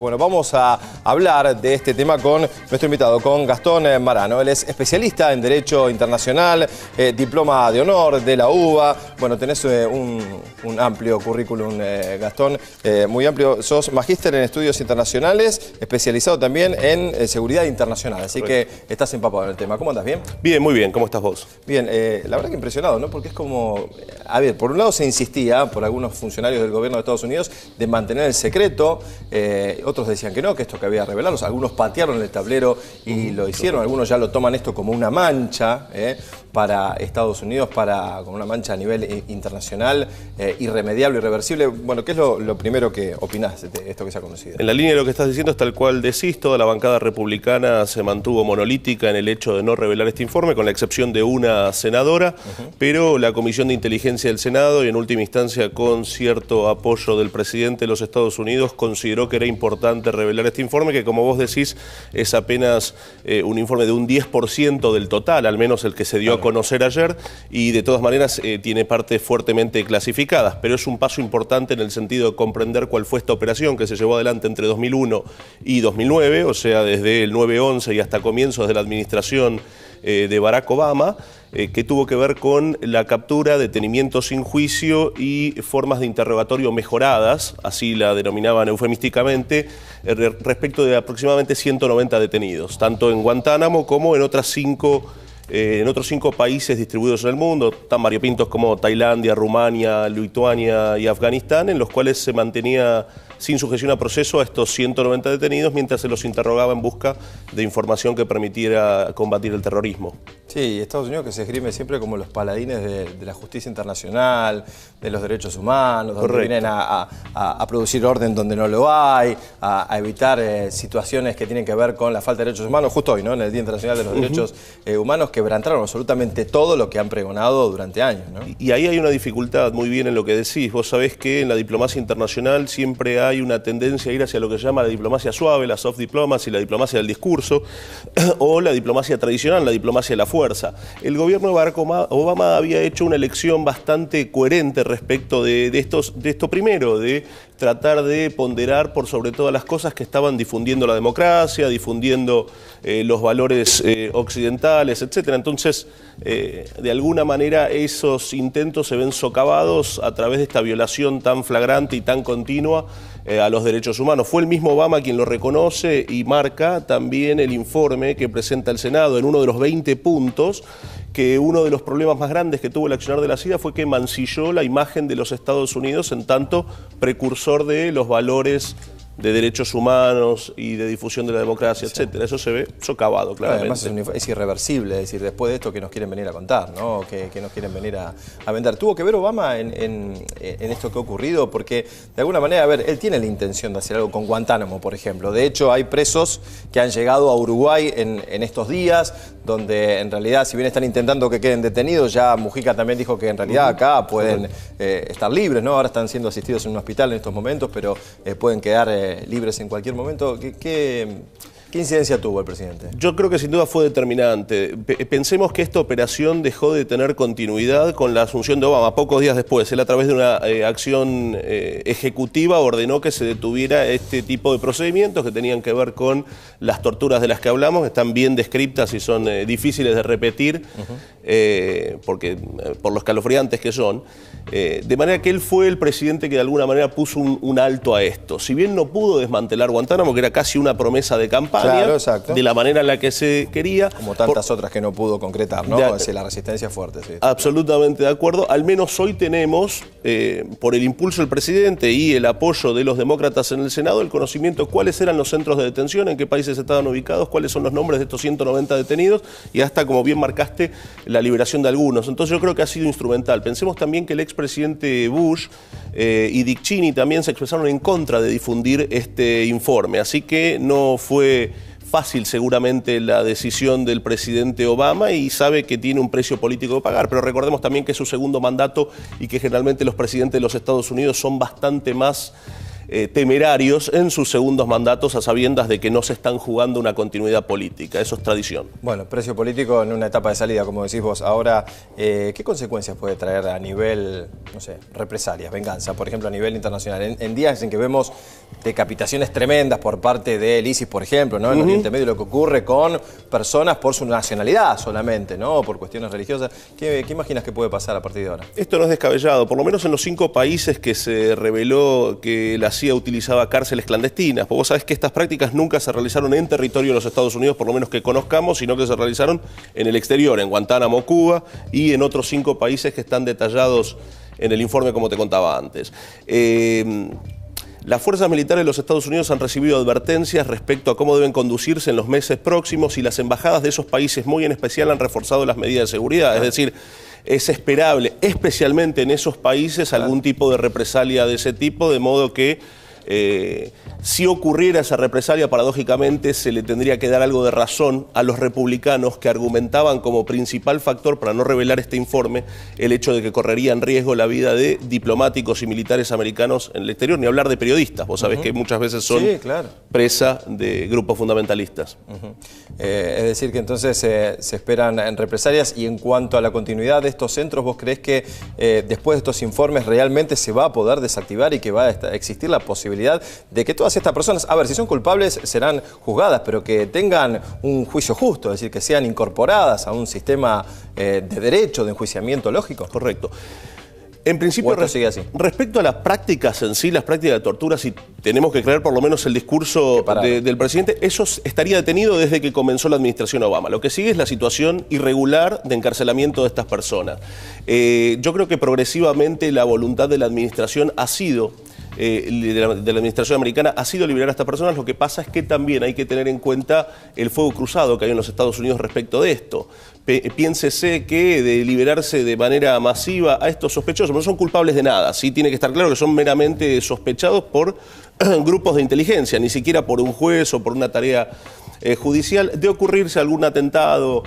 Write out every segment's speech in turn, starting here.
Bueno, vamos a hablar de este tema con nuestro invitado, con Gastón Marano. Él es especialista en Derecho Internacional, diploma de honor de la UBA. Bueno, tenés un amplio currículum, Gastón, muy amplio. Sos magíster en Estudios Internacionales, especializado también en Seguridad Internacional. Así que estás empapado en el tema. ¿Cómo andás? ¿Bien? Bien, muy bien. ¿Cómo estás vos? Bien, la verdad que impresionado, ¿no? Porque es como... A ver, por un lado se insistía por algunos funcionarios del gobierno de Estados Unidos de mantener el secreto. Otros decían que no, que esto que había que revelarlos. Algunos patearon el tablero y lo hicieron. Algunos ya lo toman esto como una mancha para Estados Unidos, como una mancha a nivel internacional, irremediable, irreversible. Bueno, ¿qué es lo primero que opinás de esto que se ha conocido? En la línea de lo que estás diciendo es tal cual decís. Toda la bancada republicana se mantuvo monolítica en el hecho de no revelar este informe, con la excepción de una senadora, pero la Comisión de Inteligencia del Senado, y en última instancia con cierto apoyo del presidente de los Estados Unidos, consideró que era importante revelar este informe, que como vos decís es apenas un informe de un 10% del total, al menos el que se dio a conocer ayer, y de todas maneras tiene partes fuertemente clasificadas, pero es un paso importante en el sentido de comprender cuál fue esta operación que se llevó adelante entre 2001 y 2009, o sea, desde el 9/11 y hasta comienzos de la administración de Barack Obama, que tuvo que ver con la captura, detenimiento sin juicio y formas de interrogatorio mejoradas, así la denominaban eufemísticamente, respecto de aproximadamente 190 detenidos, tanto en Guantánamo como en otros cinco países distribuidos en el mundo, tan variopintos como Tailandia, Rumania, Lituania y Afganistán, en los cuales se mantenía sin sujeción a proceso a estos 190 detenidos mientras se los interrogaba en busca de información que permitiera combatir el terrorismo. Sí, Estados Unidos que se esgrime siempre como los paladines de la justicia internacional, de los derechos humanos, donde vienen a producir orden donde no lo hay, a evitar situaciones que tienen que ver con la falta de derechos humanos. Justo hoy, ¿no? En el Día Internacional de los Derechos Humanos, quebrantaron absolutamente todo lo que han pregonado durante años, ¿no? Y ahí hay una dificultad muy bien en lo que decís. Vos sabés que en la diplomacia internacional siempre hay una tendencia a ir hacia lo que se llama la diplomacia suave, la soft diplomacy, la diplomacia del discurso, o la diplomacia tradicional, la diplomacia de la fuerza. El gobierno de Barack Obama había hecho una elección bastante coherente respecto de esto primero, de tratar de ponderar por sobre todas las cosas que estaban difundiendo la democracia, difundiendo los valores occidentales, etc. Entonces, de alguna manera esos intentos se ven socavados a través de esta violación tan flagrante y tan continua a los derechos humanos. Fue el mismo Obama quien lo reconoce y marca también el informe que presenta el Senado en uno de los 20 puntos, que uno de los problemas más grandes que tuvo el accionar de la CIA fue que mancilló la imagen de los Estados Unidos en tanto precursor de los valores de derechos humanos y de difusión de la democracia, etcétera. Eso se ve socavado, claramente. Además es irreversible, es decir, después de esto que nos quieren venir a contar, ¿no? Que nos quieren venir a vender. ¿Tuvo que ver Obama en esto que ha ocurrido? Porque de alguna manera, a ver, él tiene la intención de hacer algo con Guantánamo, por ejemplo. De hecho, hay presos que han llegado a Uruguay en estos días, donde en realidad, si bien están intentando que queden detenidos, ya Mujica también dijo que en realidad acá pueden estar libres, ¿no? Ahora están siendo asistidos en un hospital en estos momentos, pero pueden quedar libres en cualquier momento. ¿Qué incidencia tuvo el presidente? Yo creo que sin duda fue determinante. Pensemos que esta operación dejó de tener continuidad con la asunción de Obama. Pocos días después, él a través de una acción ejecutiva ordenó que se detuviera este tipo de procedimientos que tenían que ver con las torturas de las que hablamos, que están bien descritas y son difíciles de repetir, por lo escalofriantes que son. De manera que él fue el presidente que de alguna manera puso un alto a esto. Si bien no pudo desmantelar Guantánamo, que era casi una promesa de campaña, de la manera en la que se quería. Como tantas otras que no pudo concretar, ¿no? La resistencia es fuerte, sí. Absolutamente de acuerdo. Al menos hoy tenemos, por el impulso del presidente y el apoyo de los demócratas en el Senado, el conocimiento de cuáles eran los centros de detención, en qué países estaban ubicados, cuáles son los nombres de estos 190 detenidos y hasta, como bien marcaste, la liberación de algunos. Entonces yo creo que ha sido instrumental. Pensemos también que el expresidente Bush y Dick Cheney también se expresaron en contra de difundir este informe, así que no fue fácil seguramente la decisión del presidente Obama y sabe que tiene un precio político que pagar, pero recordemos también que es su segundo mandato y que generalmente los presidentes de los Estados Unidos son bastante más temerarios en sus segundos mandatos a sabiendas de que no se están jugando una continuidad política. Eso es tradición. Bueno, precio político en una etapa de salida, como decís vos. Ahora, ¿qué consecuencias puede traer a nivel, no sé, represalias, venganza, por ejemplo, a nivel internacional? En días en que vemos decapitaciones tremendas por parte del ISIS, por ejemplo, ¿no? En Oriente Medio, lo que ocurre con personas por su nacionalidad solamente, ¿no? Por cuestiones religiosas. ¿Qué imaginas que puede pasar a partir de ahora? Esto no es descabellado. Por lo menos en los 5 países que se reveló que la CIA utilizaba cárceles clandestinas. Porque vos sabés que estas prácticas nunca se realizaron en territorio de los Estados Unidos, por lo menos que conozcamos, sino que se realizaron en el exterior, en Guantánamo, Cuba, y en otros 5 países que están detallados en el informe, como te contaba antes. Las fuerzas militares de los Estados Unidos han recibido advertencias respecto a cómo deben conducirse en los meses próximos, y las embajadas de esos países muy en especial han reforzado las medidas de seguridad. Es decir, es esperable, especialmente en esos países, algún tipo de represalia de ese tipo, de modo que si ocurriera esa represalia, paradójicamente se le tendría que dar algo de razón a los republicanos que argumentaban como principal factor para no revelar este informe el hecho de que correría en riesgo la vida de diplomáticos y militares americanos en el exterior, ni hablar de periodistas. Vos sabés que muchas veces son presa de grupos fundamentalistas. Es decir, que entonces se esperan en represalias. Y en cuanto a la continuidad de estos centros, ¿vos creés que después de estos informes realmente se va a poder desactivar y que va a existir la posibilidad de que todas estas personas, a ver, si son culpables serán juzgadas, pero que tengan un juicio justo, es decir, que sean incorporadas a un sistema de derecho, de enjuiciamiento lógico? Correcto. En principio, respecto a las prácticas en sí, las prácticas de tortura, si tenemos que creer por lo menos el discurso del presidente, eso estaría detenido desde que comenzó la administración Obama. Lo que sigue es la situación irregular de encarcelamiento de estas personas. Yo creo que progresivamente la voluntad de la administración ha sido de la administración americana ha sido liberar a estas personas. Lo que pasa es que también hay que tener en cuenta el fuego cruzado que hay en los Estados Unidos respecto de esto. Piénsese que de liberarse de manera masiva a estos sospechosos, no son culpables de nada, sí tiene que estar claro que son meramente sospechados por grupos de inteligencia, ni siquiera por un juez o por una tarea judicial, de ocurrirse algún atentado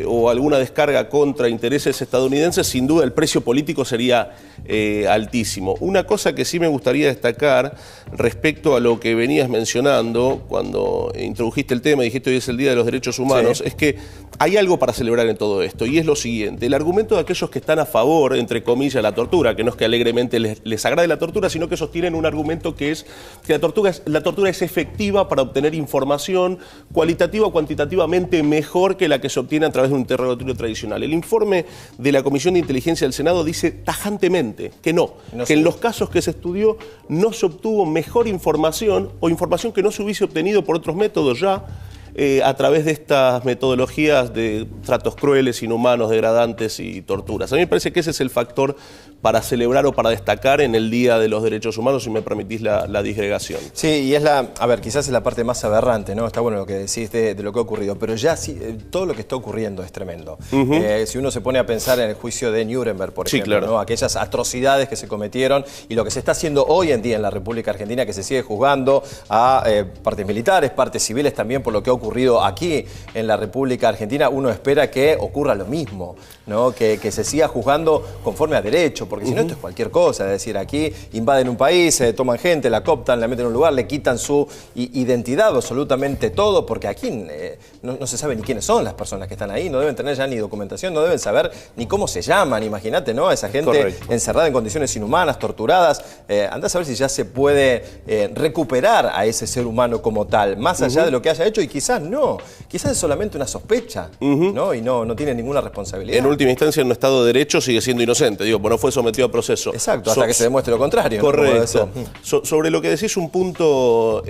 o alguna descarga contra intereses estadounidenses. Sin duda el precio político sería altísimo. Una cosa que sí me gustaría destacar respecto a lo que venías mencionando cuando introdujiste el tema y dijiste hoy es el Día de los Derechos Humanos, es que hay algo para celebrar en todo esto, y es lo siguiente: el argumento de aquellos que están a favor, entre comillas, la tortura, que no es que alegremente les agrade la tortura, sino que sostienen un argumento que es que la tortura es efectiva para obtener información cualitativa o cuantitativamente mejor que la que se obtiene a través de un interrogatorio tradicional. El informe de la Comisión de Inteligencia del Senado dice tajantemente que que en los casos que se estudió no se obtuvo mejor información o información que no se hubiese obtenido por otros métodos ya a través de estas metodologías de tratos crueles, inhumanos, degradantes y torturas. A mí me parece que ese es el factor para celebrar o para destacar en el Día de los Derechos Humanos, si me permitís la disgregación. Sí, y es a ver, quizás es la parte más aberrante, ¿no? Está bueno lo que decís de lo que ha ocurrido, pero ya sí, todo lo que está ocurriendo es tremendo. Si uno se pone a pensar en el juicio de Nuremberg, por ejemplo, ¿no? Aquellas atrocidades que se cometieron y lo que se está haciendo hoy en día en la República Argentina, que se sigue juzgando a partes militares, partes civiles también, por lo que ha ocurrido aquí en la República Argentina. Uno espera que ocurra lo mismo, ¿no? Que se siga juzgando conforme a derecho, porque si no esto es cualquier cosa. Es decir, aquí invaden un país, toman gente, la cooptan, la meten en un lugar, le quitan su identidad, absolutamente todo, porque aquí no se sabe ni quiénes son las personas que están ahí, no deben tener ya ni documentación, no deben saber ni cómo se llaman. Imagínate, ¿no? Esa gente encerrada en condiciones inhumanas, torturadas. Andá a saber si ya se puede recuperar a ese ser humano como tal, más allá de lo que haya hecho, y quizás no. Quizás es solamente una sospecha, ¿no? Y no tiene ninguna responsabilidad. En última instancia, en un Estado de Derecho sigue siendo inocente, digo, pues no fue sometido a proceso. Exacto, hasta que se demuestre lo contrario. Correcto. ¿No? Sobre lo que decís, un punto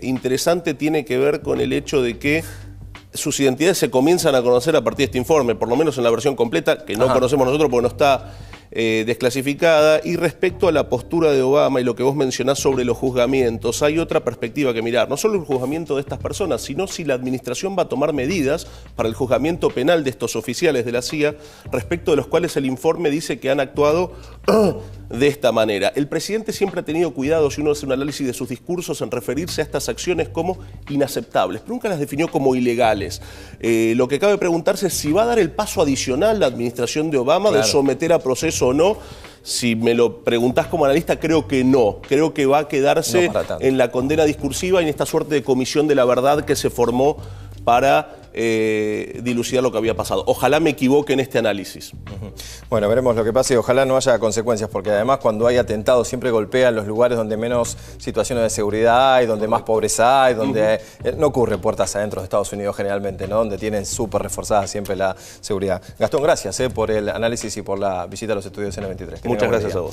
interesante tiene que ver con el hecho de que sus identidades se comienzan a conocer a partir de este informe, por lo menos en la versión completa, que no conocemos nosotros porque no está desclasificada. Y respecto a la postura de Obama y lo que vos mencionás sobre los juzgamientos, hay otra perspectiva que mirar. No solo el juzgamiento de estas personas, sino si la administración va a tomar medidas para el juzgamiento penal de estos oficiales de la CIA, respecto de los cuales el informe dice que han actuado de esta manera. El presidente siempre ha tenido cuidado, si uno hace un análisis de sus discursos, en referirse a estas acciones como inaceptables, pero nunca las definió como ilegales. Lo que cabe preguntarse es si va a dar el paso adicional la administración de Obama de someter a proceso o no Si me lo preguntás como analista, creo que no. Creo que va a quedarse en la condena discursiva y en esta suerte de comisión de la verdad que se formó para dilucidar lo que había pasado. Ojalá me equivoque en este análisis. Bueno, veremos lo que pasa y ojalá no haya consecuencias, porque además cuando hay atentados siempre golpean los lugares donde menos situaciones de seguridad hay, donde más pobreza hay, donde no ocurre puertas adentro de Estados Unidos generalmente, ¿no? Donde tienen súper reforzada siempre la seguridad. Gastón, gracias por el análisis y por la visita a los estudios N23. Muchas gracias a vos.